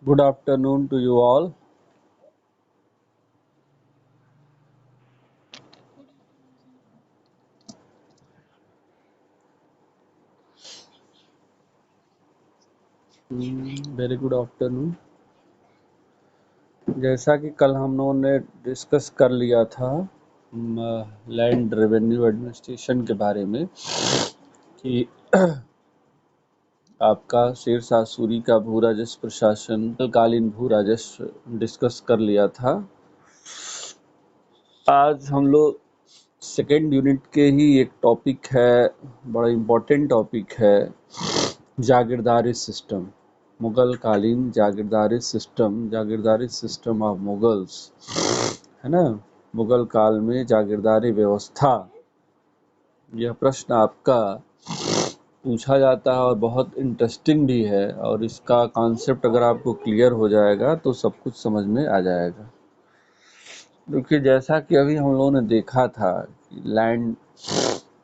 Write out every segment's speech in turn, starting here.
Good afternoon to you all. Very good afternoon. जैसा कि कल हम लोगों ने डिस्कस कर लिया था लैंड रेवेन्यू एडमिनिस्ट्रेशन के बारे में कि आपका शेरशाह सूरी का भू राजस्व प्रशासन कालीन भू राजस्व डिस्कस कर लिया था। आज हम लोग सेकेंड यूनिट के ही एक टॉपिक है, बड़ा इम्पोर्टेंट टॉपिक है, जागीरदारी सिस्टम, मुगल कालीन जागीरदारी सिस्टम ऑफ मुगल्स, है ना। मुगल काल में जागीरदारी व्यवस्था, यह प्रश्न आपका पूछा जाता है और बहुत इंटरेस्टिंग भी है, और इसका कॉन्सेप्ट अगर आपको क्लियर हो जाएगा तो सब कुछ समझ में आ जाएगा। क्योंकि जैसा कि अभी हम लोगों ने देखा था कि लैंड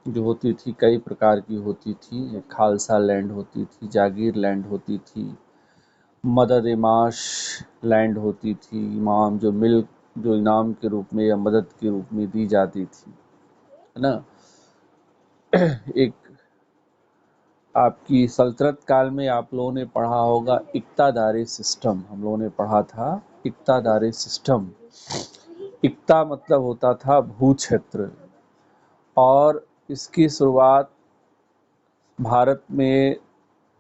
जो होती थी कई प्रकार की होती थी। खालसा लैंड होती थी, जागीर लैंड होती थी, मदद इमाश लैंड होती थी, इमाम जो इनाम के रूप में या मदद के रूप में दी जाती थी, है ना। एक आपकी सल्तनत काल में आप लोगों ने पढ़ा होगा इक्तादारी सिस्टम, हम लोगों ने पढ़ा था इक्तादारी सिस्टम। इक्ता मतलब होता था भू क्षेत्र, और इसकी शुरुआत भारत में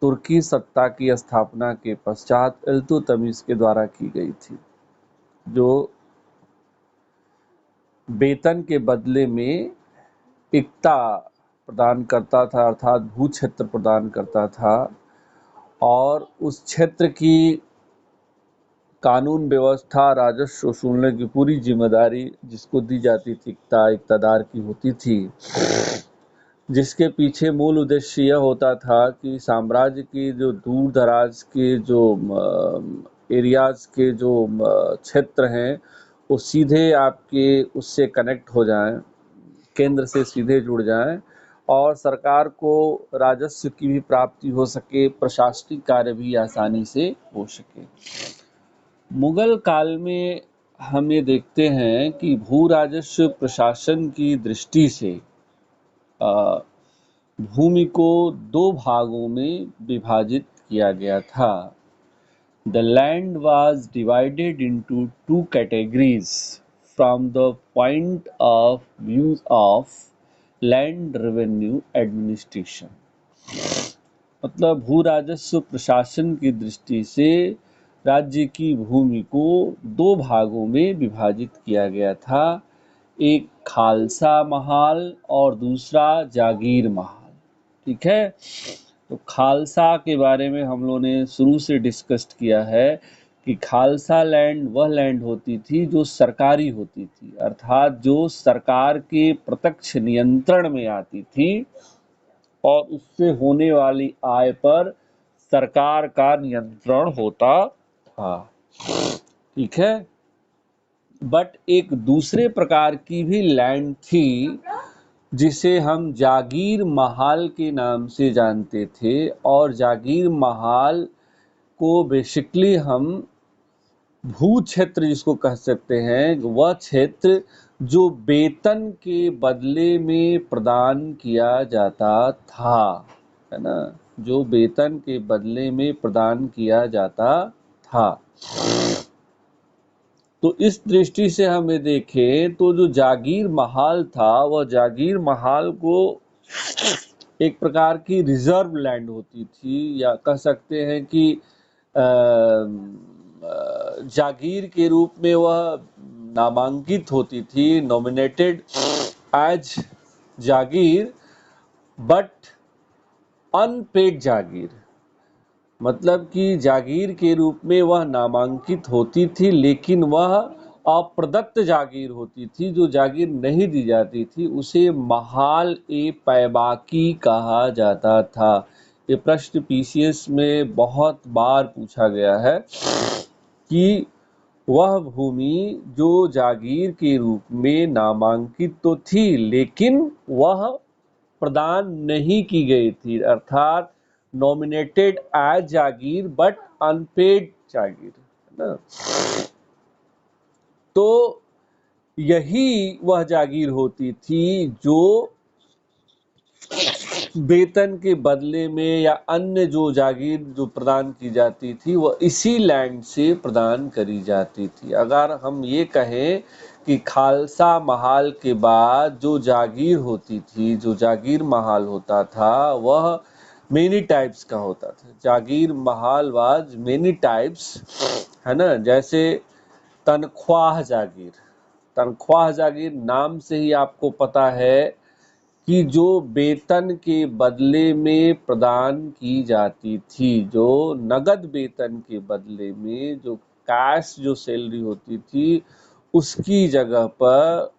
तुर्की सत्ता की स्थापना के पश्चात इल्तुतमिश के द्वारा की गई थी, जो वेतन के बदले में इक्ता प्रदान करता था, अर्थात भू क्षेत्र प्रदान करता था, और उस क्षेत्र की कानून व्यवस्था, राजस्व वसूलने की पूरी जिम्मेदारी जिसको दी जाती थी, इक्तादार की होती थी, जिसके पीछे मूल उद्देश्य यह होता था कि साम्राज्य की जो दूर दराज के जो एरियाज के जो क्षेत्र हैं वो सीधे आपके उससे कनेक्ट हो जाएं, केंद्र से सीधे जुड़ जाएं, और सरकार को राजस्व की भी प्राप्ति हो सके, प्रशासनिक कार्य भी आसानी से हो सके। मुगल काल में हम ये देखते हैं कि भू राजस्व प्रशासन की दृष्टि से भूमि को दो भागों में विभाजित किया गया था। The land was divided into two categories from the point of view of land revenue administration। मतलब भू राजस्व प्रशासन की दृष्टि से राज्य की भूमि को दो भागों में विभाजित किया गया था, एक खालसा महाल और दूसरा जागीर महाल। ठीक है, तो खालसा के बारे में हम लोगों ने शुरू से डिस्कस किया है कि खालसा लैंड वह लैंड होती थी जो सरकारी होती थी, अर्थात जो सरकार के प्रत्यक्ष नियंत्रण में आती थी, और उससे होने वाली आय पर सरकार का नियंत्रण होता था। ठीक है, बट एक दूसरे प्रकार की भी लैंड थी जिसे हम जागीर महाल के नाम से जानते थे, और जागीर महाल को बेसिकली हम भू क्षेत्र जिसको कह सकते हैं, वह क्षेत्र जो वेतन के बदले में प्रदान किया जाता था, है ना, जो वेतन के बदले में प्रदान किया जाता था। तो इस दृष्टि से हमें देखें तो जो जागीर महाल था, वह जागीर महाल को एक प्रकार की रिजर्व लैंड होती थी, या कह सकते हैं कि जागीर के रूप में वह नामांकित होती थी, nominated as Jagir, but unpaid jagir. मतलब कि जागीर के रूप में वह नामांकित होती थी, लेकिन वह अप्रदत्त जागीर होती थी। जो जागीर नहीं दी जाती थी उसे महाल ए पैबाकी कहा जाता था। ये प्रश्न पीसीएस में बहुत बार पूछा गया है कि वह भूमि जो जागीर के रूप में नामांकित तो थी, लेकिन वह प्रदान नहीं की गई थी, अर्थात nominated as Jagir but unpaid jagir, है ना। तो यही वह जागीर होती थी जो वेतन के बदले में या अन्य जो जागीर जो प्रदान की जाती थी वह इसी लैंड से प्रदान करी जाती थी। अगर हम ये कहें कि खालसा महाल के बाद जो जागीर होती थी, जो जागीर महाल होता था, वह मेनी टाइप्स का होता था। जागीर महाल वाज मेनी टाइप्स, है ना। जैसे तनख्वाह जागीर, तनख्वाह जागीर नाम से ही आपको पता है कि जो वेतन के बदले में प्रदान की जाती थी, जो नगद वेतन के बदले में जो कैश जो सैलरी होती थी, उसकी जगह पर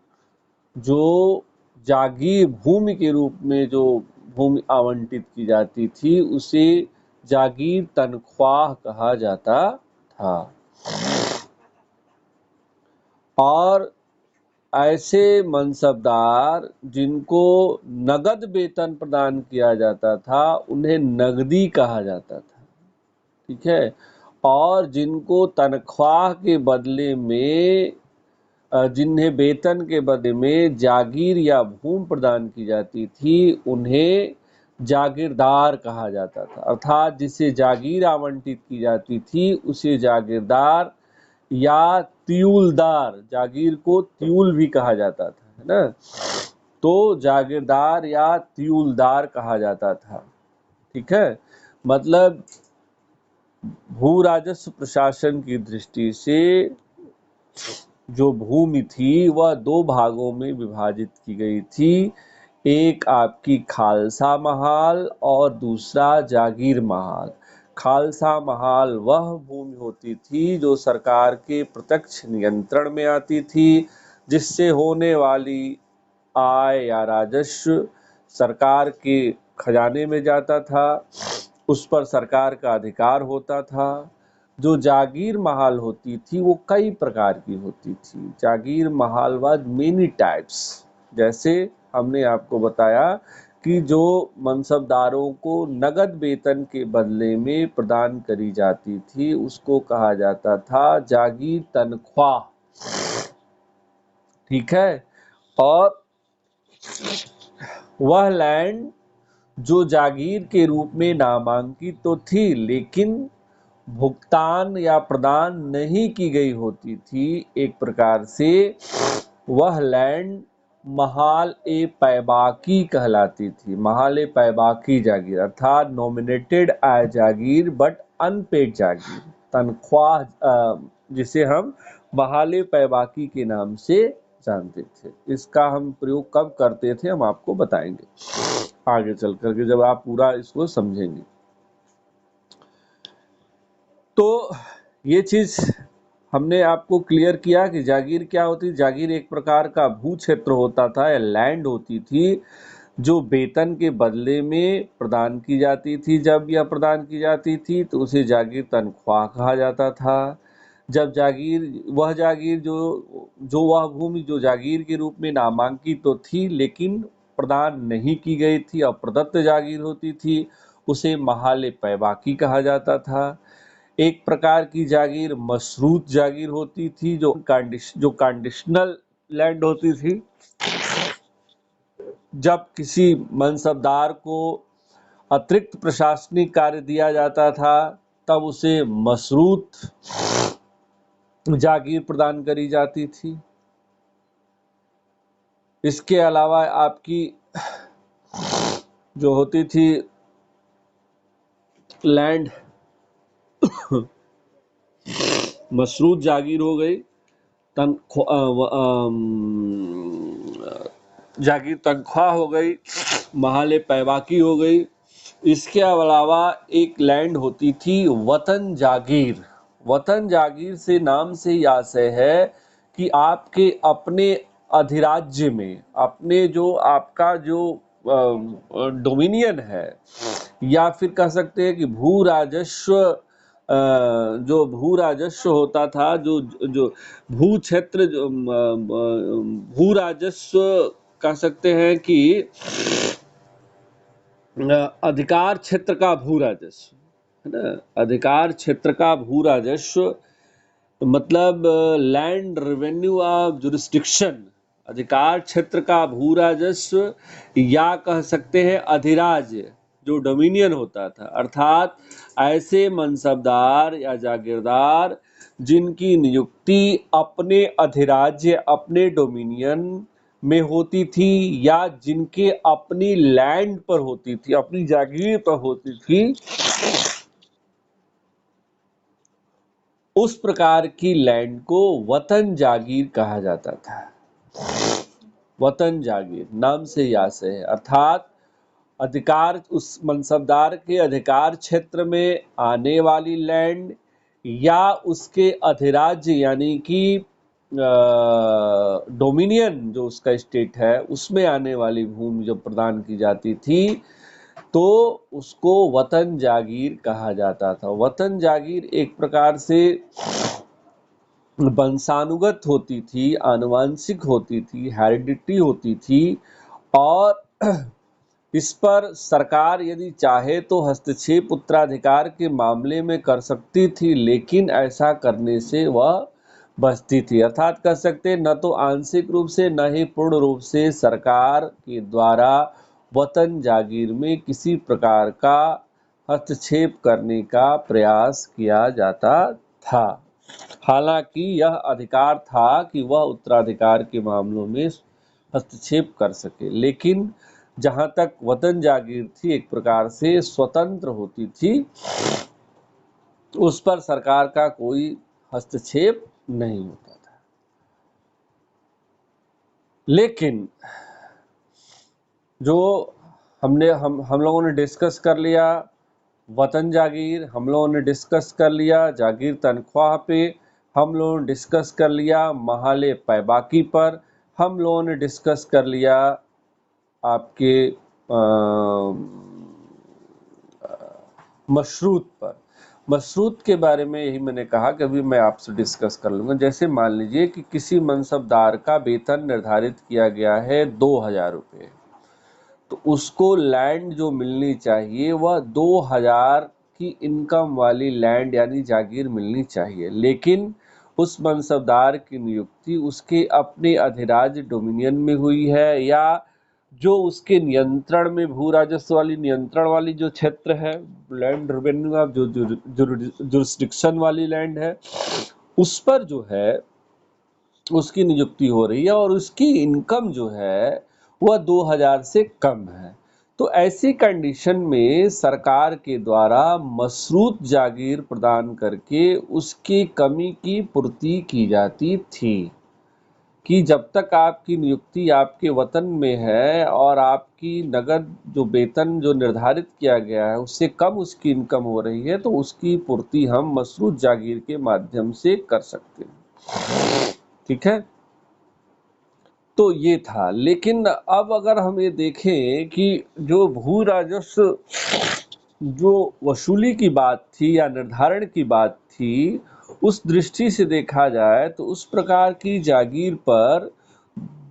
जो जागीर भूमि के रूप में जो भूमि आवंटित की जाती थी, उसे जागीर तनख्वाह कहा जाता था। और ऐसे मनसबदार जिनको नगद वेतन प्रदान किया जाता था, उन्हें नगदी कहा जाता था, ठीक है। और जिनको तनख्वाह के बदले में जिन्हें वेतन के बदले में जागीर या भूमि प्रदान की जाती थी, उन्हें जागीरदार कहा जाता था। अर्थात जिसे जागीर आवंटित की जाती थी उसे जागीरदार या त्यूलदार, जागीर को त्यूल भी कहा जाता था, है ना। तो जागीरदार या त्यूलदार कहा जाता था, ठीक है। मतलब भू राजस्व प्रशासन की दृष्टि से जो भूमि थी वह दो भागों में विभाजित की गई थी। एक आपकी खालसा महाल और दूसरा जागीर महाल। खालसा महाल वह भूमि होती थी जो सरकार के प्रत्यक्ष नियंत्रण में आती थी, जिससे होने वाली आय या राजस्व सरकार के खजाने में जाता था, उस पर सरकार का अधिकार होता था। जो जागीर महाल होती थी वो कई प्रकार की होती थी। जागीर महाल वाज मेनी टाइप्स। जैसे हमने आपको बताया कि जो मनसबदारों को नगद वेतन के बदले में प्रदान करी जाती थी उसको कहा जाता था जागीर तनख्वाह, ठीक है। और वह लैंड जो जागीर के रूप में नामांकित तो थी, लेकिन भुगतान या प्रदान नहीं की गई होती थी। एक प्रकार से वह लैंड महाल ए पैबाकी कहलाती थी। महाल ए पैबाकी जागीर अर्थात nominated as jagir but unpaid jagir, तनख्वाह, जिसे हम महाल ए पैबाकी के नाम से जानते थे। इसका हम प्रयोग कब करते थे हम आपको बताएंगे आगे चल करके, जब आप पूरा इसको समझेंगे। तो ये चीज हमने आपको क्लियर किया कि जागीर क्या होती। जागीर एक प्रकार का भू क्षेत्र होता था या लैंड होती थी जो वेतन के बदले में प्रदान की जाती थी। जब यह प्रदान की जाती थी तो उसे जागीर तनख्वाह कहा जाता था। जब जागीर जो वह भूमि जो जागीर के रूप में नामांकित तो थी लेकिन प्रदान नहीं की गई थी, अप्रदत्त जागीर होती थी, उसे महाल पैबाकी कहा जाता था। एक प्रकार की जागीर मशरूत जागीर होती थी जो कंडीशनल लैंड होती थी। जब किसी मनसबदार को अतिरिक्त प्रशासनिक कार्य दिया जाता था तब उसे मशरूत जागीर प्रदान करी जाती थी। इसके अलावा आपकी जो होती थी लैंड मशरूत जागीर हो गई, जागीर तनख्वाह हो गई, महाल पैबाकी हो गई। इसके अलावा एक लैंड होती थी वतन जागीर। वतन जागीर से नाम से ही आशय है कि आपके अपने अधिराज्य में, अपने जो आपका जो डोमिनियन है, या फिर कह सकते हैं कि भू राजस्व, जो भू राजस्व होता था, जो जो भू क्षेत्र, जो भू राजस्व कह सकते हैं कि अधिकार क्षेत्र का भू राजस्व, है ना। अधिकार क्षेत्र का भू राजस्व मतलब लैंड रेवेन्यू ऑफ जुरिस्डिक्शन, अधिकार क्षेत्र का भू राजस्व, या कह सकते हैं अधिराज्य जो डोमिनियन होता था, अर्थात ऐसे मनसबदार या जागीरदार जिनकी नियुक्ति अपने अधिराज्य, अपने डोमिनियन में होती थी या जिनके अपनी लैंड पर होती थी, अपनी जागीर पर होती थी, उस प्रकार की लैंड को वतन जागीर कहा जाता था। वतन जागीर नाम से ही आशय है, अर्थात अधिकार, उस मनसबदार के अधिकार क्षेत्र में आने वाली लैंड या उसके अधिराज्य यानी कि डोमिनियन जो उसका स्टेट है उसमें आने वाली भूमि जो प्रदान की जाती थी तो उसको वतन जागीर कहा जाता था। वतन जागीर एक प्रकार से वंशानुगत होती थी, आनुवांशिक होती थी, हेरिडिटी होती थी और इस पर सरकार यदि चाहे तो हस्तक्षेप उत्तराधिकार के मामले में कर सकती थी, लेकिन ऐसा करने से वह बचती थी। अर्थात कह सकते न तो आंशिक रूप से न ही पूर्ण रूप से सरकार के द्वारा वतन जागीर में किसी प्रकार का हस्तक्षेप करने का प्रयास किया जाता था। हालांकि यह अधिकार था कि वह उत्तराधिकार के मामलों में हस्तक्षेप कर सके, लेकिन जहां तक वतन जागीर थी एक प्रकार से स्वतंत्र होती थी, उस पर सरकार का कोई हस्तक्षेप नहीं होता था। लेकिन जो हम लोगों ने डिस्कस कर लिया वतन जागीर, हम लोगों ने डिस्कस कर लिया जागीर तनख्वाह पे, हम लोगों ने डिस्कस कर लिया महाले पैबाकी पर, हम लोगों ने डिस्कस कर लिया आपके मशरूत पर। मशरूत के बारे में यही मैंने कहा कि अभी मैं आपसे डिस्कस कर लूँगा। जैसे मान लीजिए कि किसी मनसबदार का वेतन निर्धारित किया गया है 2000 रुपये, तो उसको लैंड जो मिलनी चाहिए वह 2000 की इनकम वाली लैंड यानी जागीर मिलनी चाहिए, लेकिन उस मनसबदार की नियुक्ति उसके अपने अधिराज्य डोमिनियन में हुई है या जो उसके नियंत्रण में भू राजस्व वाली नियंत्रण वाली जो क्षेत्र है, लैंड रेवेन्यू ऑफ जो जुरिस्डिक्शन वाली लैंड है, उस पर जो है उसकी नियुक्ति हो रही है और उसकी इनकम जो है वह 2000 से कम है। तो ऐसी कंडीशन में सरकार के द्वारा मशरूत जागीर प्रदान करके उसकी कमी की पूर्ति की जाती थी कि जब तक आपकी नियुक्ति आपके वतन में है और आपकी नगद जो वेतन जो निर्धारित किया गया है उससे कम उसकी इनकम हो रही है, तो उसकी पूर्ति हम मशरूत जागीर के माध्यम से कर सकते हैं। ठीक है, तो ये था। लेकिन अब अगर हम ये देखें कि जो भू राजस्व जो वसूली की बात थी या निर्धारण की बात थी, उस दृष्टि से देखा जाए तो उस प्रकार की जागीर पर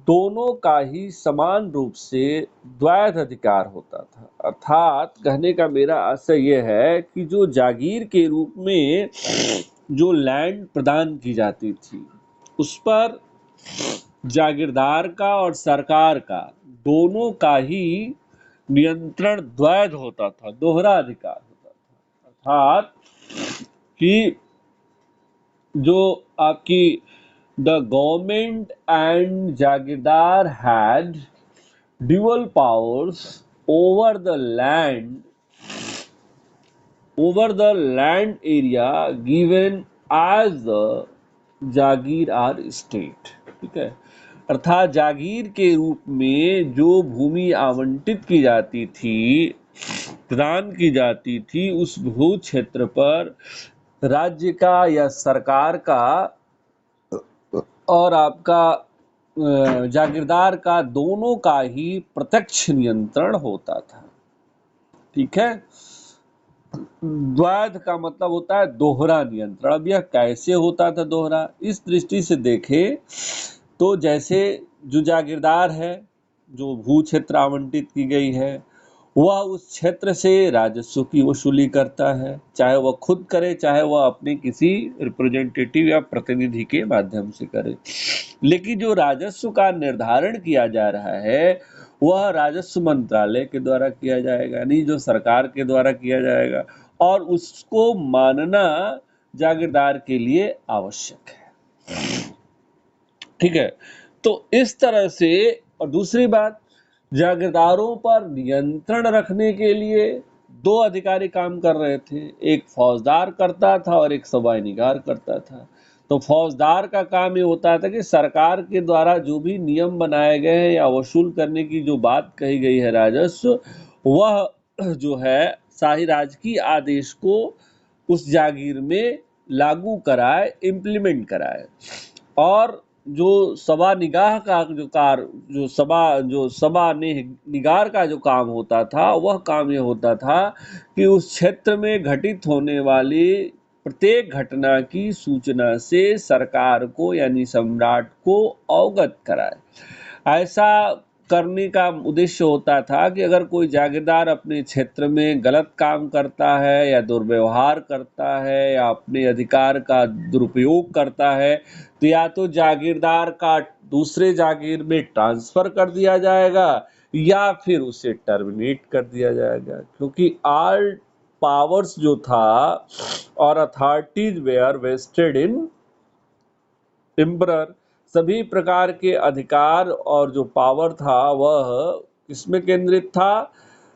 दोनों का ही समान रूप से द्वैध अधिकार होता था। अर्थात कहने का मेरा आशय यह है कि जो जागीर के रूप में जो लैंड प्रदान की जाती थी उस पर जागीरदार का और सरकार का दोनों का ही नियंत्रण द्वैध होता था, दोहरा अधिकार होता था। अर्थात कि जो आपकी the government and jagirdar had dual powers over the land area given as the jagir or state. ठीक है, अर्थात जागीर के रूप में जो भूमि आवंटित की जाती थी, प्रदान की जाती थी, उस भू क्षेत्र पर राज्य का या सरकार का और आपका जागीरदार का दोनों का ही प्रत्यक्ष नियंत्रण होता था। ठीक है, द्वैध का मतलब होता है दोहरा नियंत्रण। अब यह कैसे होता था दोहरा, इस दृष्टि से देखें तो जैसे जो जागीरदार है, जो भू क्षेत्र आवंटित की गई है, वह उस क्षेत्र से राजस्व की वसूली करता है, चाहे वह खुद करे, चाहे वह अपने किसी रिप्रेजेंटेटिव या प्रतिनिधि के माध्यम से करे। लेकिन जो राजस्व का निर्धारण किया जा रहा है वह राजस्व मंत्रालय के द्वारा किया जाएगा, यानी जो सरकार के द्वारा किया जाएगा, और उसको मानना जागीरदार के लिए आवश्यक है। ठीक है, तो इस तरह से। और दूसरी बात, जागीरदारों पर नियंत्रण रखने के लिए दो अधिकारी काम कर रहे थे, एक फौजदार करता था और एक सवाईनिगार करता था। तो फौजदार का काम ये होता था कि सरकार के द्वारा जो भी नियम बनाए गए हैं या वसूल करने की जो बात कही गई है राजस्व, वह जो है शाही राजकीय आदेश को उस जागीर में लागू कराए, इम्प्लीमेंट कराए। और जो सभा निगाह का जो सभा निगार का जो काम होता था, वह काम ये होता था कि उस क्षेत्र में घटित होने वाली प्रत्येक घटना की सूचना से सरकार को यानी सम्राट को अवगत कराए। ऐसा करने का उद्देश्य होता था कि अगर कोई जागीरदार अपने क्षेत्र में गलत काम करता है या दुर्व्यवहार करता है या अपने अधिकार का दुरुपयोग करता है, तो या तो जागीरदार का दूसरे जागीर में ट्रांसफर कर दिया जाएगा या फिर उसे टर्मिनेट कर दिया जाएगा, क्योंकि ऑल पावर्स जो था और authorities were vested in emperor. सभी प्रकार के अधिकार और जो पावर था वह किसमें केंद्रित था?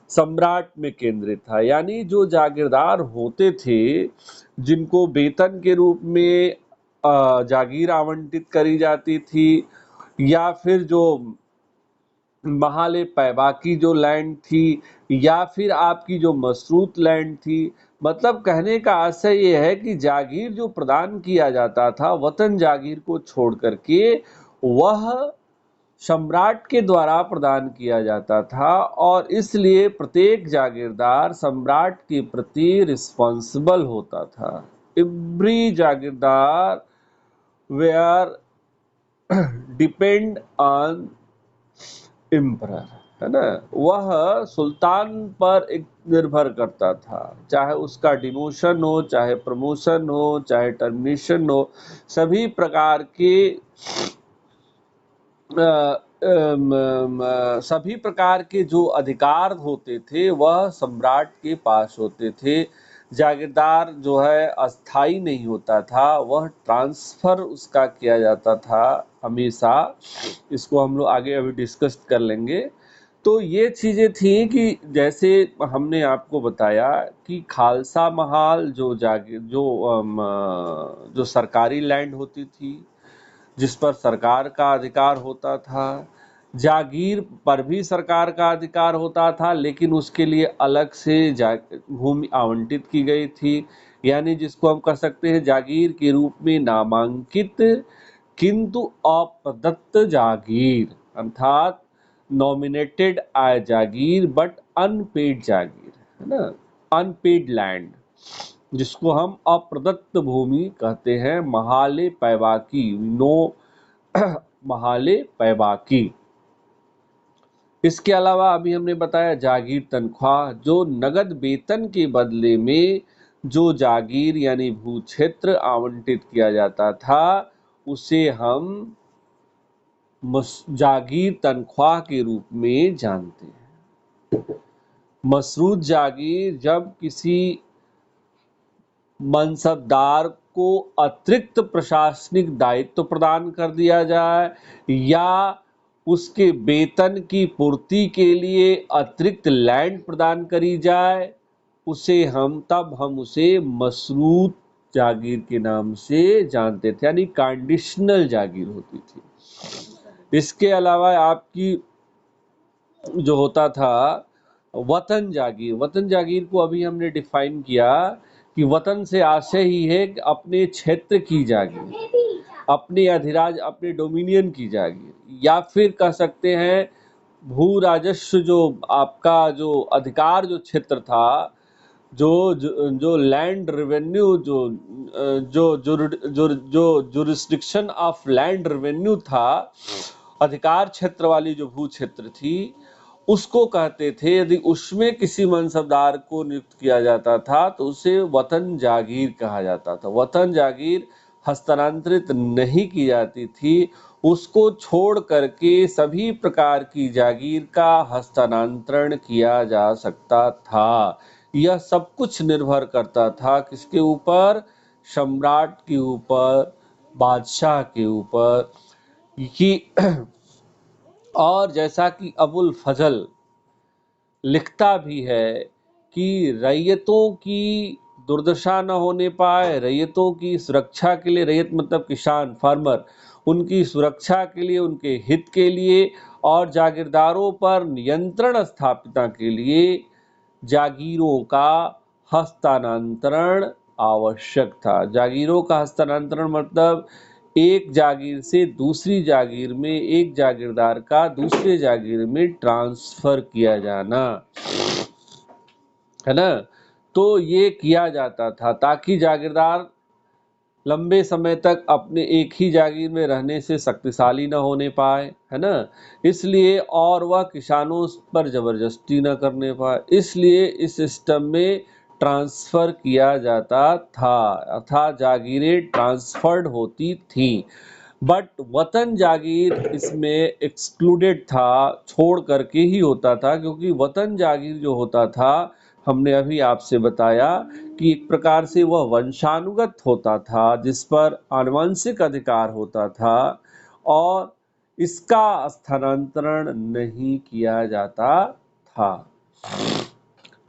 सम्राट में केंद्रित था। यानी जो जागीरदार होते थे, जिनको वेतन के रूप में जागीर आवंटित करी जाती थी, या फिर जो महाले पैबाकी जो लैंड थी, या फिर आपकी जो मसरूत लैंड थी, मतलब कहने का आशय यह है कि जागीर जो प्रदान किया जाता था वतन जागीर को छोड़ करके, वह सम्राट के द्वारा प्रदान किया जाता था, और इसलिए प्रत्येक जागीरदार सम्राट के प्रति रिस्पॉन्सिबल होता था। Every jagirdar were depend on emperor, है ना। वह सुल्तान पर एक निर्भर करता था, चाहे उसका डिमोशन हो, चाहे प्रमोशन हो, चाहे टर्मिनेशन हो। सभी प्रकार के सभी प्रकार के जो अधिकार होते थे वह सम्राट के पास होते थे। जागीरदार जो है अस्थाई नहीं होता था, वह ट्रांसफर उसका किया जाता था हमेशा। इसको हम लोग आगे अभी डिस्कस कर लेंगे। तो ये चीजें थी कि जैसे हमने आपको बताया कि खालसा महाल जो सरकारी लैंड होती थी, जिस पर सरकार का अधिकार होता था। जागीर पर भी सरकार का अधिकार होता था, लेकिन उसके लिए अलग से भूमि आवंटित की गई थी, यानी जिसको हम कह सकते हैं जागीर के रूप में नामांकित किंतु अप्रदत्त जागीर, अर्थात nominated as jagir but unpaid jagir, है ना, अनपेड लैंड, जिसको हम अप्रदत्त भूमि कहते हैं। महाले पैबाकी, नो महाले पैबाकी। इसके अलावा अभी हमने बताया जागीर तनख्वाह, जो नगद वेतन के बदले में जो जागीर यानी भू क्षेत्र आवंटित किया जाता था, उसे हम जागीर तनख्वाह के रूप में जानते हैं। मसरूत जागीर जब किसी मनसबदार को अतिरिक्त प्रशासनिक दायित्व प्रदान कर दिया जाए या उसके वेतन की पूर्ति के लिए अतिरिक्त लैंड प्रदान करी जाए, तब हम उसे मसरूत जागीर के नाम से जानते थे, यानी कंडीशनल जागीर होती थी। इसके अलावा आपकी जो होता था वतन जागीर। वतन जागीर को अभी हमने डिफाइन किया कि वतन से आशय ही है कि अपने क्षेत्र की जागीर, अपने अधिराज, अपने डोमिनियन की जागीर, या फिर कह सकते हैं भू राजस्व, जो आपका जो अधिकार जो क्षेत्र था, जो लैंड रेवेन्यू, जो जुरिस्डिक्शन ऑफ लैंड रेवेन्यू था, अधिकार क्षेत्र वाली जो भू क्षेत्र थी, उसको कहते थे। यदि उसमें किसी मनसबदार को नियुक्त किया जाता था तो उसे वतन जागीर कहा जाता था। वतन जागीर हस्तांतरित नहीं की जाती थी, उसको छोड़ करके सभी प्रकार की जागीर का हस्तांतरण किया जा सकता था। यह सब कुछ निर्भर करता था किसके ऊपर? सम्राट के ऊपर, बादशाह के ऊपर। कि और जैसा कि अबुल फजल लिखता भी है कि रैयतों की दुर्दशा न होने पाए, रैयतों की सुरक्षा के लिए, रैयत मतलब किसान, फार्मर, उनकी सुरक्षा के लिए, उनके हित के लिए और जागीरदारों पर नियंत्रण स्थापना के लिए जागीरों का हस्तांतरण आवश्यक था। जागीरों का हस्तांतरण मतलब एक जागीर से दूसरी जागीर में, एक जागीरदार का दूसरे जागीर में ट्रांसफर किया जाना, है ना। तो ये किया जाता था ताकि जागीरदार लंबे समय तक अपने एक ही जागीर में रहने से शक्तिशाली न होने पाए, है ना। इसलिए और वह किसानों पर जबरदस्ती न करने पाए, इसलिए इस सिस्टम में ट्रांसफर किया जाता था, अर्थात जागीरें ट्रांसफर्ड होती थी। बट वतन जागीर इसमें एक्सक्लूडेड था, छोड़ करके ही होता था, क्योंकि वतन जागीर जो होता था, हमने अभी आपसे बताया कि एक प्रकार से वह वंशानुगत होता था, जिस पर आनुवंशिक अधिकार होता था और इसका स्थानांतरण नहीं किया जाता था।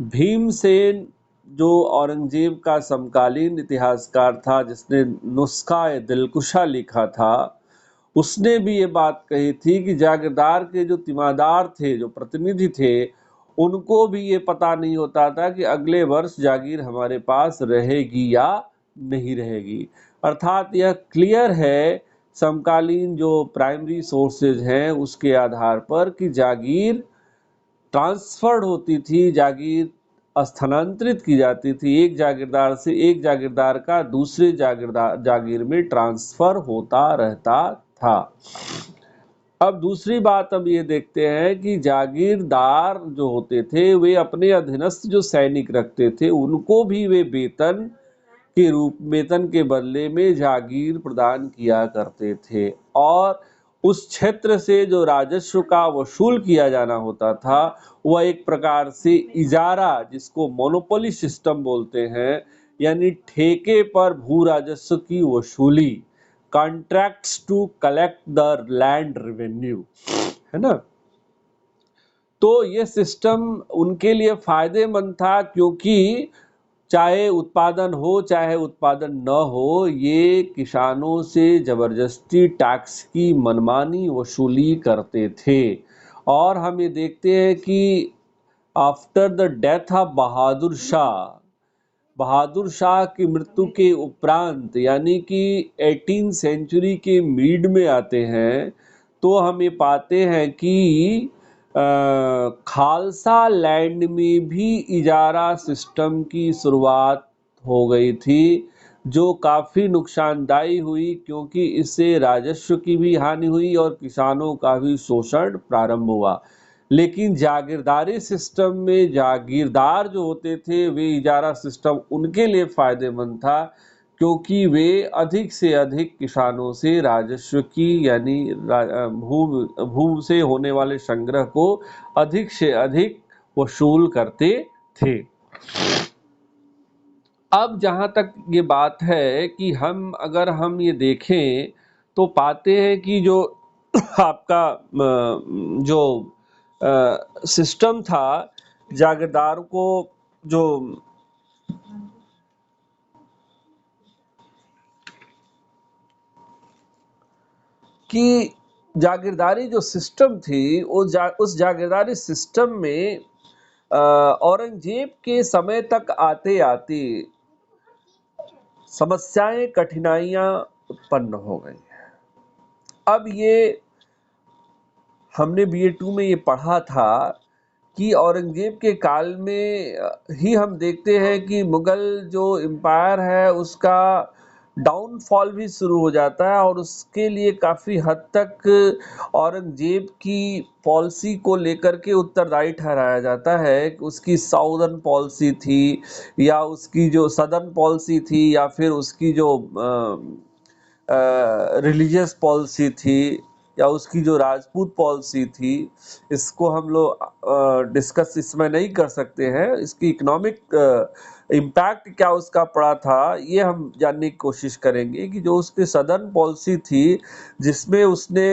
भीमसेन जो औरंगजेब का समकालीन इतिहासकार था, जिसने नुस्खा दिलकुशा लिखा था, उसने भी ये बात कही थी कि जागीरदार के जो तिमादार थे, जो प्रतिनिधि थे, उनको भी ये पता नहीं होता था कि अगले वर्ष जागीर हमारे पास रहेगी या नहीं रहेगी। अर्थात यह क्लियर है समकालीन जो प्राइमरी सोर्सेज हैं उसके आधार पर कि जागीर ट्रांसफर्ड होती थी, जागीर स्थानांतरित की जाती थी, एक जागीरदार से एक जागीरदार का दूसरे जागीर में ट्रांसफर होता रहता था। अब दूसरी बात हम ये देखते हैं कि जागीरदार जो होते थे वे अपने अधीनस्थ जो सैनिक रखते थे उनको भी वे वेतन के बदले में जागीर प्रदान किया करते थे, और उस क्षेत्र से जो राजस्व का वसूल किया जाना होता था वह एक प्रकार से इजारा, जिसको मोनोपोली सिस्टम बोलते हैं, यानी ठेके पर भू राजस्व की वसूली, contracts to collect the land revenue, है ना। तो ये सिस्टम उनके लिए फायदेमंद था, क्योंकि चाहे उत्पादन हो चाहे उत्पादन न हो, ये किसानों से जबरदस्ती टैक्स की मनमानी वसूली करते थे। और हम ये देखते हैं कि after the death of Bahadur Shah की मृत्यु के उपरांत, यानी कि 18 सेंचुरी के मिड में आते हैं, तो हम ये पाते हैं कि खालसा लैंड में भी इजारा सिस्टम की शुरुआत हो गई थी, जो काफ़ी नुकसानदायी हुई, क्योंकि इससे राजस्व की भी हानि हुई और किसानों का भी शोषण प्रारंभ हुआ। लेकिन जागीरदारी सिस्टम में जागीरदार जो होते थे वे इजारा सिस्टम उनके लिए फायदेमंद था, क्योंकि वे अधिक से अधिक किसानों से राजस्व की, यानी भू से होने वाले संग्रह को अधिक से अधिक वसूल करते थे। अब जहाँ तक ये बात है कि अगर हम ये देखें तो पाते हैं कि जो आपका जो सिस्टम था जागीरदार को, जो कि जागीरदारी जो सिस्टम थी उस जागीरदारी सिस्टम में औरंगजेब के समय तक आते आते समस्याएं, कठिनाइयां उत्पन्न हो गई। अब ये हमने BA 2 में ये पढ़ा था कि औरंगजेब के काल में ही हम देखते हैं कि मुगल जो एम्पायर है उसका डाउनफॉल भी शुरू हो जाता है और उसके लिए काफ़ी हद तक औरंगजेब की पॉलिसी को लेकर के उत्तरदायी ठहराया जाता है कि उसकी साउदर्न पॉलिसी थी या उसकी जो सदर्न पॉलिसी थी या फिर उसकी जो रिलीजियस पॉलिसी थी या उसकी जो राजपूत पॉलिसी थी, इसको हम लोग डिस्कस इसमें नहीं कर सकते हैं। इसकी इकोनॉमिक इम्पैक्ट क्या उसका पड़ा था, ये हम जानने की कोशिश करेंगे कि जो उसकी सदर्न पॉलिसी थी, जिसमें उसने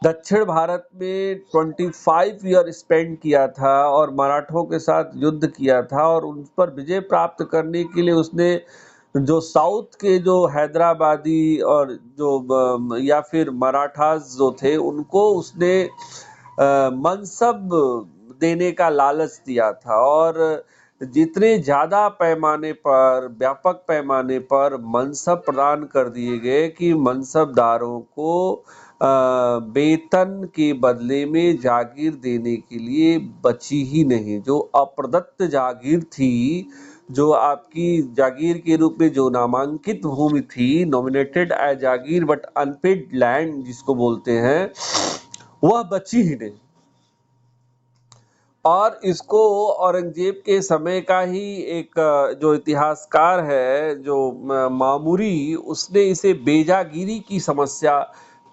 दक्षिण भारत में 25 ईयर स्पेंड किया था और मराठों के साथ युद्ध किया था और उन पर विजय प्राप्त करने के लिए उसने जो साउथ के जो हैदराबादी और जो या फिर मराठास जो थे उनको उसने मनसब देने का लालच दिया था और जितने ज़्यादा पैमाने पर व्यापक पैमाने पर मनसब प्रदान कर दिए गए कि मनसबदारों को वेतन के बदले में जागीर देने के लिए बची ही नहीं। जो अप्रदत्त जागीर थी, जो आपकी जागीर के रूप में जो नामांकित भूमि थी, nominated as Jagir but unpaid land जिसको बोलते हैं, वह बची ही नहीं। और इसको औरंगजेब के समय का ही एक जो इतिहासकार है जो मामूरी, उसने इसे बेजागिरी की समस्या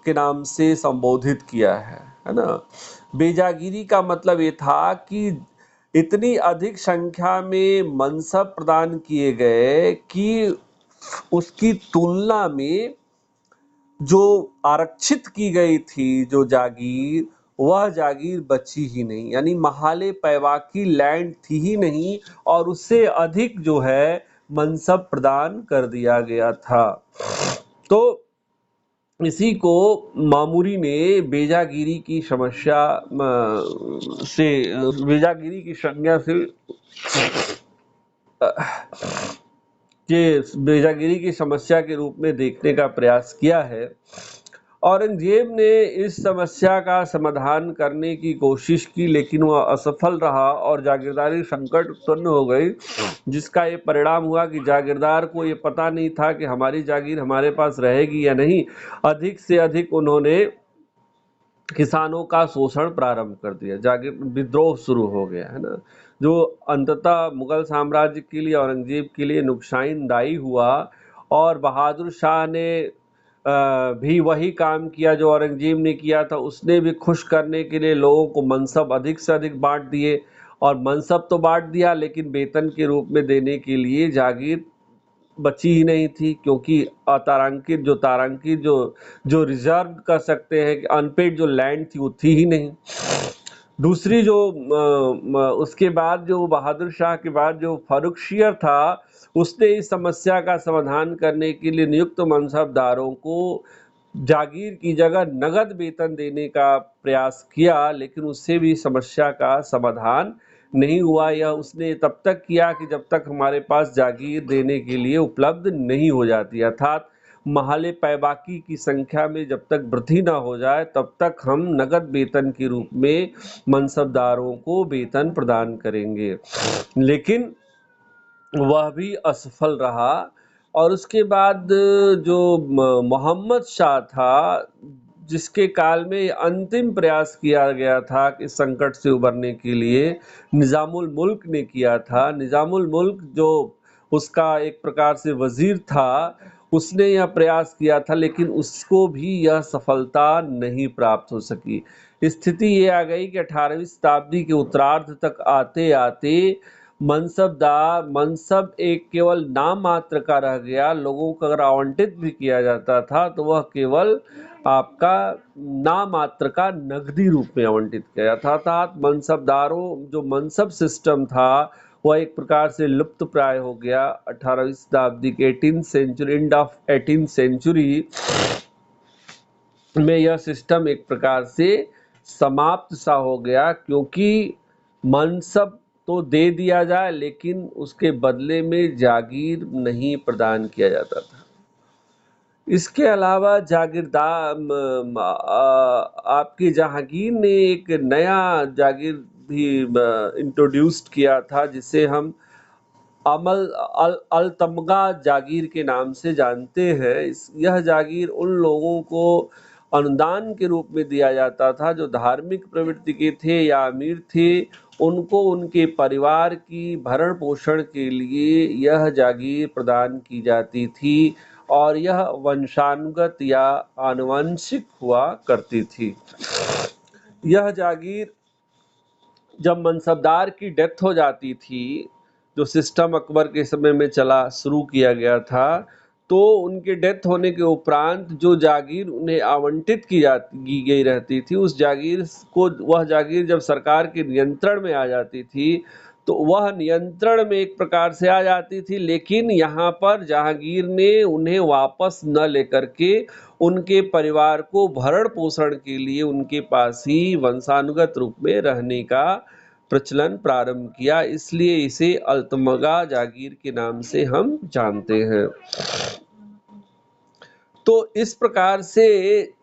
के नाम से संबोधित किया है ना। बेजागिरी का मतलब ये था कि इतनी अधिक संख्या में मनसब प्रदान किए गए कि उसकी तुलना में जो आरक्षित की गई थी जो जागीर, वह जागीर बची ही नहीं, यानी महाले पैवाकी लैंड थी ही नहीं और उससे अधिक जो है मनसब प्रदान कर दिया गया था। तो इसी को मामूरी ने बेजागिरी की समस्या से बेजागिरी की संज्ञा से के बेजागिरी की समस्या के रूप में देखने का प्रयास किया है। औरंगजेब ने इस समस्या का समाधान करने की कोशिश की, लेकिन वह असफल रहा और जागीरदारी संकट उत्पन्न हो गई, जिसका ये परिणाम हुआ कि जागीरदार को ये पता नहीं था कि हमारी जागीर हमारे पास रहेगी या नहीं। अधिक से अधिक उन्होंने किसानों का शोषण प्रारंभ कर दिया, जागीर विद्रोह शुरू हो गया है ना, जो अंततः मुगल साम्राज्य के लिए, औरंगजेब के लिए नुकसानदायी हुआ। और बहादुर शाह ने भी वही काम किया जो औरंगजेब ने किया था। उसने भी खुश करने के लिए लोगों को मनसब अधिक से अधिक बांट दिए और मनसब तो बांट दिया, लेकिन वेतन के रूप में देने के लिए जागीर बची ही नहीं थी, क्योंकि अतारांकित जो तारांकित जो जो रिजर्व कर सकते हैं कि अनपेड जो लैंड थी वो थी ही नहीं। दूसरी जो उसके बाद जो बहादुर शाह के बाद जो फारुखशियर था, उसने इस समस्या का समाधान करने के लिए नियुक्त मनसबदारों को जागीर की जगह नगद वेतन देने का प्रयास किया, लेकिन उससे भी समस्या का समाधान नहीं हुआ। यह उसने तब तक किया कि जब तक हमारे पास जागीर देने के लिए उपलब्ध नहीं हो जाती, अर्थात महाले पैबाकी की संख्या में जब तक वृद्धि न हो जाए तब तक हम नगद वेतन के रूप में मनसबदारों को वेतन प्रदान करेंगे। लेकिन वह भी असफल रहा और उसके बाद जो मोहम्मद शाह था, जिसके काल में अंतिम प्रयास किया गया था कि संकट से उबरने के लिए, निजामुल मुल्क ने किया था। निजामुल मुल्क जो उसका एक प्रकार से वजीर था, उसने यह प्रयास किया था, लेकिन उसको भी यह सफलता नहीं प्राप्त हो सकी। स्थिति ये आ गई कि 18वीं शताब्दी के उत्तरार्ध तक आते आते मनसब एक केवल नाम मात्र का रह गया। लोगों को अगर आवंटित भी किया जाता था तो वह केवल आपका नाम मात्र का नगदी रूप में आवंटित किया जाता था, अर्थात मनसबदारों जो मनसब सिस्टम था वह एक प्रकार से लुप्त प्राय हो गया। 18वीं शताब्दी के 18th century, end of 18th century में यह सिस्टम एक प्रकार से समाप्त सा हो गया, क्योंकि मनसब तो दे दिया जाए लेकिन उसके बदले में जागीर नहीं प्रदान किया जाता था। इसके अलावा जागीरदार आपकी जहांगीर ने एक नया जागीर भी इंट्रोड्यूस्ड किया था, जिसे हम अलतमगा जागीर के नाम से जानते हैं। यह जागीर उन लोगों को अनुदान के रूप में दिया जाता था जो धार्मिक प्रवृत्ति के थे या अमीर थे। उनको उनके परिवार की भरण पोषण के लिए यह जागीर प्रदान की जाती थी और यह वंशानुगत या आनुवंशिक हुआ करती थी। यह जागीर जब मनसबदार की डेथ हो जाती थी, जो सिस्टम अकबर के समय में चला शुरू किया गया था, तो उनके डेथ होने के उपरांत जो जागीर उन्हें आवंटित की गई रहती थी, उस जागीर को वह जागीर जब सरकार के नियंत्रण में आ जाती थी तो वह नियंत्रण में एक प्रकार से आ जाती थी, लेकिन यहाँ पर जहांगीर ने उन्हें वापस न लेकर के उनके परिवार को भरण पोषण के लिए उनके पास ही वंशानुगत रूप में रहने का प्रचलन प्रारंभ किया। इसलिए इसे अल्तमगा जागीर के नाम से हम जानते हैं। तो इस प्रकार से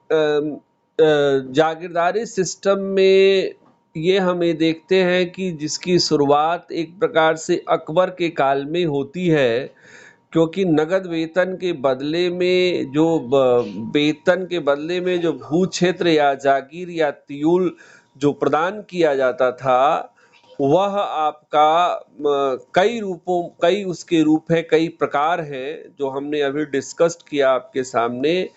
जागीरदारी सिस्टम में ये हमें देखते हैं कि जिसकी शुरुआत एक प्रकार से अकबर के काल में होती है, क्योंकि नगद वेतन के बदले में जो भू क्षेत्र या जागीर या तियुल जो प्रदान किया जाता था, वह आपका कई उसके रूप है, कई प्रकार हैं जो हमने अभी डिस्कस किया आपके सामने।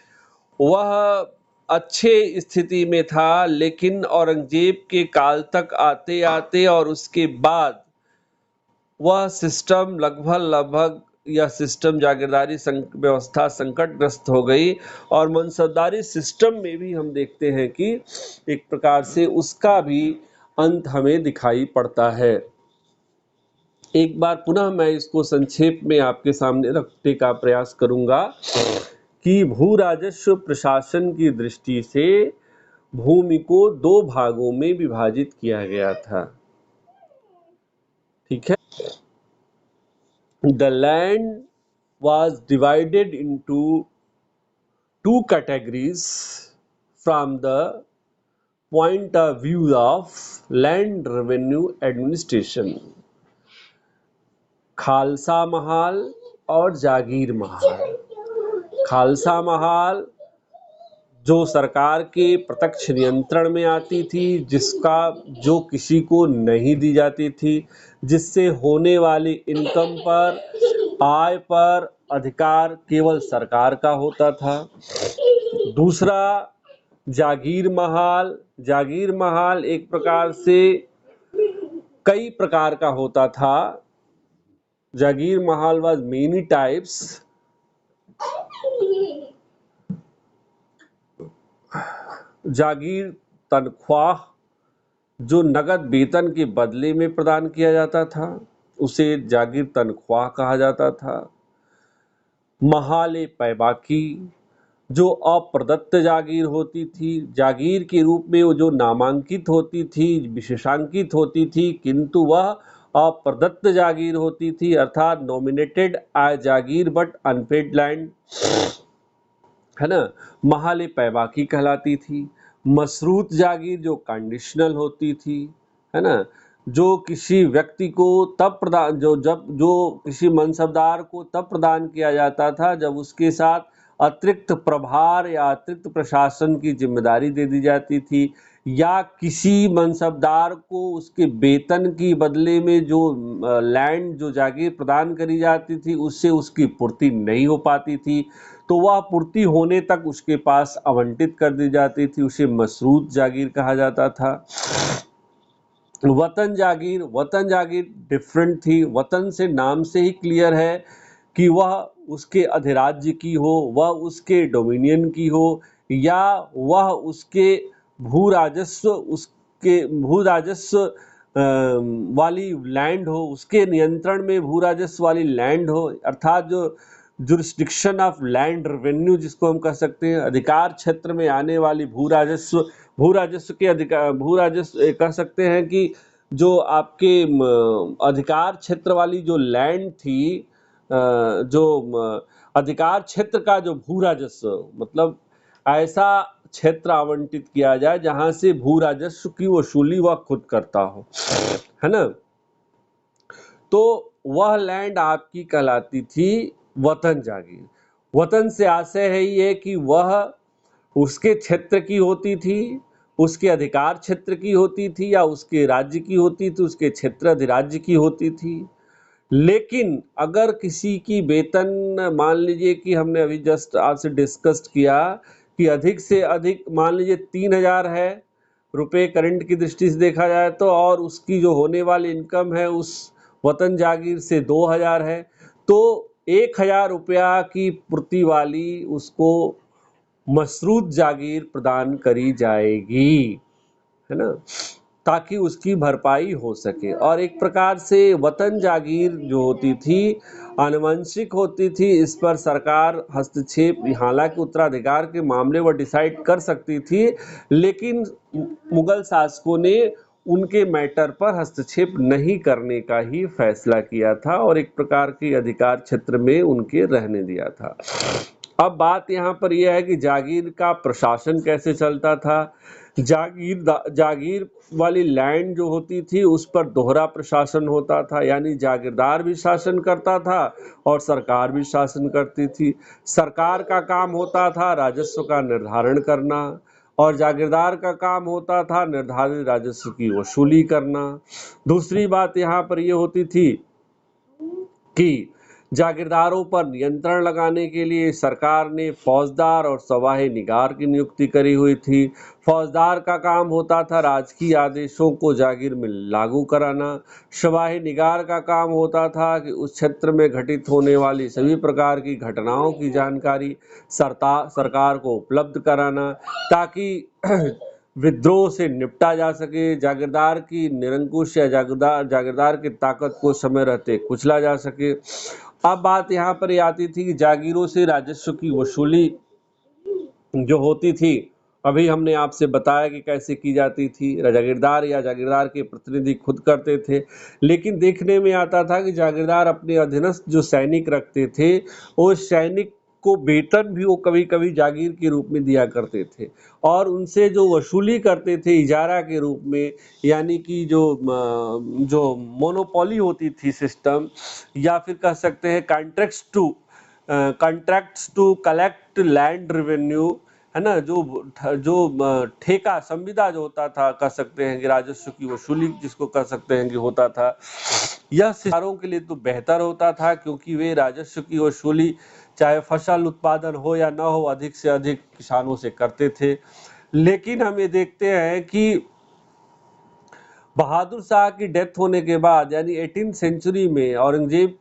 वह अच्छे स्थिति में था, लेकिन औरंगजेब के काल तक आते आते और उसके बाद वह सिस्टम लगभग यह सिस्टम जागीरदारी व्यवस्था संकटग्रस्त हो गई और मनसबदारी सिस्टम में भी हम देखते हैं कि एक प्रकार से उसका भी अंत हमें दिखाई पड़ता है। एक बार पुनः मैं इसको संक्षेप में आपके सामने रखने का प्रयास करूंगा कि भू राजस्व प्रशासन की दृष्टि से भूमि को दो भागों में विभाजित किया गया था। ठीक है। The land was divided into two categories from the point of view of land revenue administration, Khalsa Mahal और जागीर महाल। खालसा महाल जो सरकार के प्रत्यक्ष नियंत्रण में आती थी, जो किसी को नहीं दी जाती थी, जिससे होने वाली इनकम पर, आय पर अधिकार केवल सरकार का होता था। दूसरा जागीर महाल। जागीर महाल एक प्रकार से कई प्रकार का होता था। जागीर महाल वाज मेनी टाइप्स। जागीर तनख्वाह जो नगद वेतन के बदले में प्रदान किया जाता था, उसे जागीर तनख्वाह कहा जाता था। महाले पैबाकी जो अप्रदत्त जागीर होती थी, जागीर के रूप में वो जो नामांकित होती थी, विशेषांकित होती थी, किंतु वह अप्रदत्त जागीर होती थी, अर्थात नॉमिनेटेड जागीर बट अनपेड लैंड, है ना, महाले पैबाकी कहलाती थी। मशरूत जागीर जो कंडीशनल होती थी, है ना, जो किसी व्यक्ति को तब प्रदान जो किसी मनसबदार को तब प्रदान किया जाता था जब उसके साथ अतिरिक्त प्रभार या अतिरिक्त प्रशासन की जिम्मेदारी दे दी जाती थी, या किसी मनसबदार को उसके वेतन की बदले में जो लैंड जो जागीर प्रदान करी जाती थी उससे उसकी पूर्ति नहीं हो पाती थी, तो वह पूर्ति होने तक उसके पास आवंटित कर दी जाती थी, उसे मशरूत जागीर कहा जाता था। वतन जागीर डिफरेंट थी। वतन से नाम से ही क्लियर है कि वह उसके अधिराज्य की हो, वह उसके डोमिनियन की हो, या वह उसके भू राजस्व वाली लैंड हो, उसके नियंत्रण में भू राजस्व वाली लैंड हो, अर्थात जो जुरिस्डिक्शन ऑफ लैंड रेवेन्यू जिसको हम कह सकते हैं, अधिकार क्षेत्र में आने वाली भू राजस्व कह सकते हैं कि जो आपके अधिकार क्षेत्र वाली जो लैंड थी, जो अधिकार क्षेत्र का जो भू राजस्व, मतलब ऐसा क्षेत्र आवंटित किया जाए जहां से भू राजस्व की वसूली वह खुद करता हो, है ना। तो वह लैंड आपकी कहलाती थी वतन जागीर। वतन से आशय है ये कि वह उसके क्षेत्र की होती थी, उसके अधिकार क्षेत्र की होती थी, या उसके राज्य की होती थी, उसके क्षेत्र अधिराज्य की होती थी। लेकिन अगर किसी की वेतन, मान लीजिए कि हमने अभी जस्ट आपसे डिस्कस किया कि अधिक से अधिक मान लीजिए 3,000 है रुपए करंट की दृष्टि से देखा जाए तो, और उसकी जो होने वाली इनकम है उस वतन जागीर से 2,000 है, तो 1,000 रुपया की पूर्ति वाली उसको मशरूत जागीर प्रदान करी जाएगी, है ना, ताकि उसकी भरपाई हो सके। और एक प्रकार से वतन जागीर जो होती थी आनुवंशिक होती थी, इस पर सरकार हस्तक्षेप, हालांकि उत्तराधिकार के मामले वह डिसाइड कर सकती थी, लेकिन मुगल शासकों ने उनके मैटर पर हस्तक्षेप नहीं करने का ही फैसला किया था और एक प्रकार के अधिकार क्षेत्र में उनके रहने दिया था। अब बात यहाँ पर यह है कि जागीर का प्रशासन कैसे चलता था। जागीर वाली लैंड जो होती थी उस पर दोहरा प्रशासन होता था, यानी जागीरदार भी शासन करता था और सरकार भी शासन करती थी। सरकार का काम होता था राजस्व का निर्धारण करना और जागीरदार का काम होता था निर्धारित राजस्व की वसूली करना। दूसरी बात यहाँ पर यह होती थी कि जागीरदारों पर नियंत्रण लगाने के लिए सरकार ने फौजदार और सवाही निगार की नियुक्ति करी हुई थी। फौजदार का काम होता था राजकीय आदेशों को जागीर में लागू कराना। सवाही निगार का काम होता था कि उस क्षेत्र में घटित होने वाली सभी प्रकार की घटनाओं की जानकारी सरकार को उपलब्ध कराना, ताकि विद्रोह से निपटा जा सके, जागीरदार की निरंकुश या जागीरदार की ताकत को समय रहते कुचला जा सके। अब बात यहाँ पर ये आती थी कि जागीरों से राजस्व की वसूली जो होती थी, अभी हमने आपसे बताया कि कैसे की जाती थी। जागीरदार या जागीरदार के प्रतिनिधि खुद करते थे, लेकिन देखने में आता था कि जागीरदार अपने अधीनस्थ जो सैनिक रखते थे, वो सैनिक को वेतन भी वो कभी कभी जागीर के रूप में दिया करते थे और उनसे जो वसूली करते थे इजारा के रूप में, यानी कि जो मोनोपोली होती थी सिस्टम, या फिर कह सकते हैं contracts to collect land revenue, है ना, जो ठेका संविदा जो होता था, कह सकते हैं कि राजस्व की वसूली जिसको कह सकते हैं कि होता था, यह किसानों के लिए तो बेहतर होता था क्योंकि वे राजस्व की वसूली चाहे फसल उत्पादन हो या ना हो अधिक से अधिक किसानों से करते थे। लेकिन हम ये देखते हैं कि बहादुर शाह की डेथ होने के बाद, यानी 18वीं सेंचुरी में औरंगजेब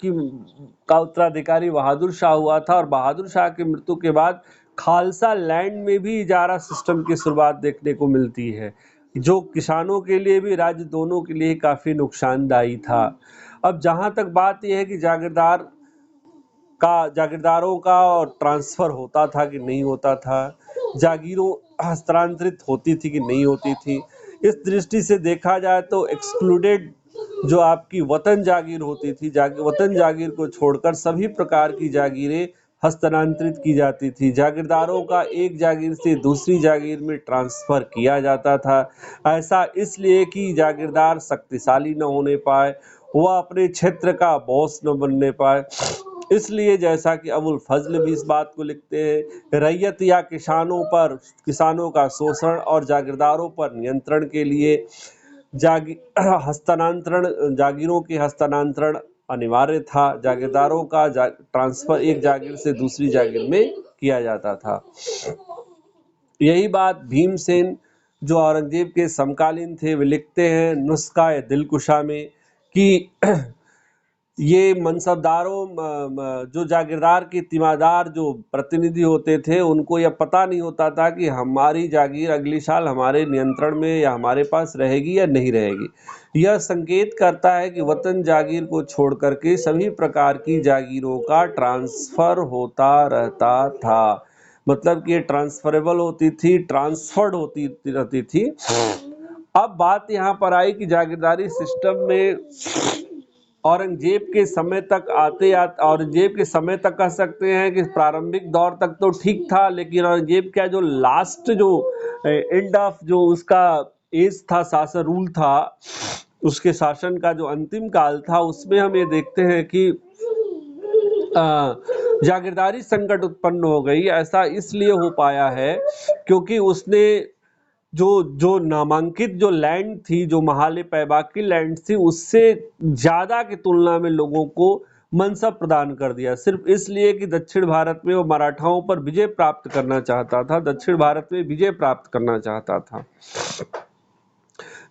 का उत्तराधिकारी बहादुर शाह हुआ था और बहादुर शाह की मृत्यु के बाद खालसा लैंड में भी इजारा सिस्टम की शुरुआत देखने को मिलती है, जो किसानों के लिए भी राज्य दोनों के लिए काफी नुकसानदायी था। अब जहां तक बात यह है कि जागीरदारों का ट्रांसफर होता था कि नहीं होता था, जागीरों हस्तांतरित होती थी कि नहीं होती थी, इस दृष्टि से देखा जाए तो एक्सक्लूडेड जो आपकी वतन जागीर होती थी, वतन जागीर को छोड़कर सभी प्रकार की जागीरें हस्तांतरित की जाती थी। जागीरदारों का एक जागीर से दूसरी जागीर में ट्रांसफर किया जाता था। ऐसा इसलिए कि जागीरदार शक्तिशाली न होने पाए, वह अपने क्षेत्र का बॉस न बनने पाए। इसलिए जैसा कि अबुल फजल भी इस बात को लिखते हैं, रैयत या किसानों का शोषण और जागीरदारों पर नियंत्रण के लिए जागीरों के हस्तांतरण अनिवार्य था। जागीरदारों का ट्रांसफर एक जागीर से दूसरी जागीर में किया जाता था। यही बात भीमसेन जो औरंगजेब के समकालीन थे वे लिखते हैं नुस्खा दिलकुशा में कि ये मनसबदारों जो जागीरदार के तिमादार जो प्रतिनिधि होते थे, उनको यह पता नहीं होता था कि हमारी जागीर अगली साल हमारे नियंत्रण में या हमारे पास रहेगी या नहीं रहेगी। यह संकेत करता है कि वतन जागीर को छोड़ करके सभी प्रकार की जागीरों का ट्रांसफर होता रहता था, मतलब कि ये ट्रांसफरेबल होती थी, ट्रांसफर्ड होती रहती थी। अब बात यहाँ पर आई कि जागीरदारी सिस्टम में औरंगजेब के समय तक कह सकते हैं कि प्रारंभिक दौर तक तो ठीक था, लेकिन औरंगजेब का जो लास्ट जो एंड ऑफ जो उसका एज था, शासन रूल था, उसके शासन का जो अंतिम काल था उसमें हम ये देखते हैं कि जागीरदारी संकट उत्पन्न हो गई। ऐसा इसलिए हो पाया है क्योंकि उसने जो जो नामांकित जो लैंड थी, जो महाले पैबाक की लैंड थी, उससे ज्यादा की तुलना में लोगों को मनसब प्रदान कर दिया, सिर्फ इसलिए कि दक्षिण भारत में वो मराठाओं पर विजय प्राप्त करना चाहता था, दक्षिण भारत में विजय प्राप्त करना चाहता था,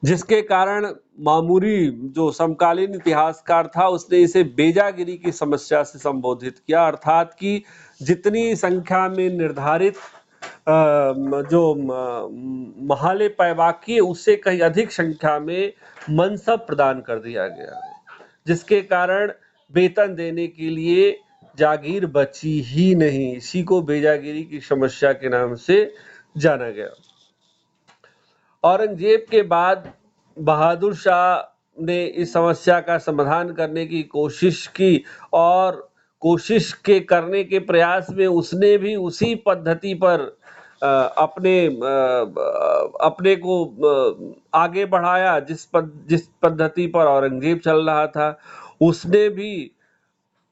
जिसके कारण मामूरी जो समकालीन इतिहासकार था उसने इसे बेजागिरी की समस्या से संबोधित किया, अर्थात कि जितनी संख्या में निर्धारित जो महाले पैबाकी उससे कहीं अधिक संख्या में मनसब प्रदान कर दिया गया, जिसके कारण वेतन देने के लिए जागीर बची ही नहीं। इसी को बेजागिरी की समस्या के नाम से जाना गया। औरंगजेब के बाद बहादुर शाह ने इस समस्या का समाधान करने की कोशिश की और कोशिश के करने के प्रयास में उसने भी उसी पद्धति पर अपने को आगे बढ़ाया जिस पद्धति पर औरंगजेब चल रहा था। उसने भी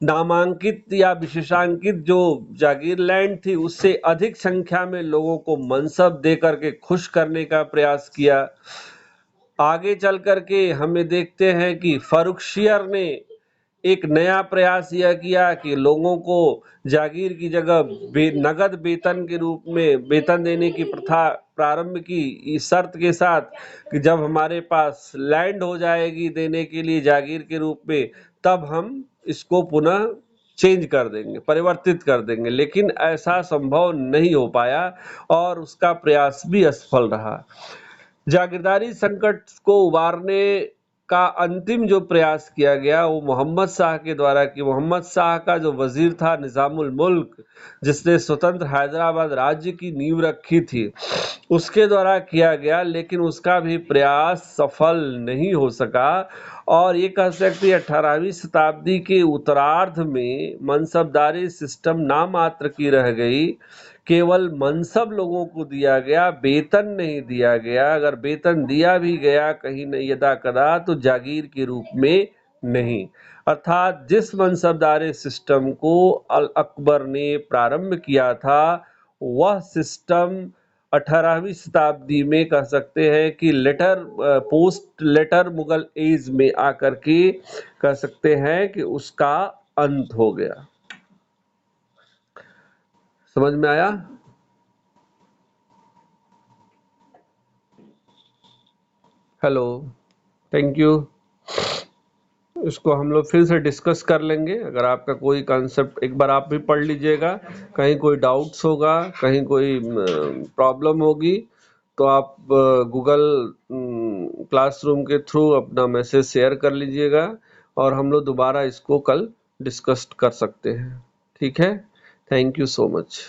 नामांकित या विशेषांकित जो जागीर लैंड थी उससे अधिक संख्या में लोगों को मनसब दे करके खुश करने का प्रयास किया। आगे चल करके हमें देखते हैं कि फर्रुखसियर ने एक नया प्रयास यह किया कि लोगों को जागीर की जगह नगद वेतन के रूप में वेतन देने की प्रथा प्रारंभ की, इस शर्त के साथ कि जब हमारे पास लैंड हो जाएगी देने के लिए जागीर के रूप में, तब हम इसको पुनः चेंज कर देंगे, परिवर्तित कर देंगे। लेकिन ऐसा संभव नहीं हो पाया और उसका प्रयास भी असफल रहा। जागीरदारी संकट को उबारने का अंतिम जो प्रयास किया गया वो मोहम्मद शाह के द्वारा कि मोहम्मद शाह का जो वजीर था निजामुल मुल्क, जिसने स्वतंत्र हैदराबाद राज्य की नींव रखी थी, उसके द्वारा किया गया, लेकिन उसका भी प्रयास सफल नहीं हो सका। और ये कह सकते 18वीं शताब्दी के उत्तरार्ध में मनसबदारी सिस्टम नामात्र की रह गई, केवल मनसब लोगों को दिया गया, वेतन नहीं दिया गया। अगर वेतन दिया भी गया कहीं न यदा कदा तो जागीर के रूप में नहीं। अर्थात जिस मनसबदारी सिस्टम को अल अकबर ने प्रारंभ किया था वह सिस्टम 18वीं शताब्दी में कह सकते हैं कि पोस्ट लेटर मुगल एज में आकर के कह सकते हैं कि उसका अंत हो गया। समझ में आया? Hello, thank you. इसको हम लोग फिर से डिस्कस कर लेंगे। अगर आपका कोई कॉन्सेप्ट एक बार आप भी पढ़ लीजिएगा, कहीं कोई डाउट्स होगा, कहीं कोई प्रॉब्लम होगी तो आप गूगल क्लासरूम के थ्रू अपना मैसेज शेयर कर लीजिएगा और हम लोग दोबारा इसको कल डिस्कस कर सकते हैं। ठीक है, थैंक यू सो मच।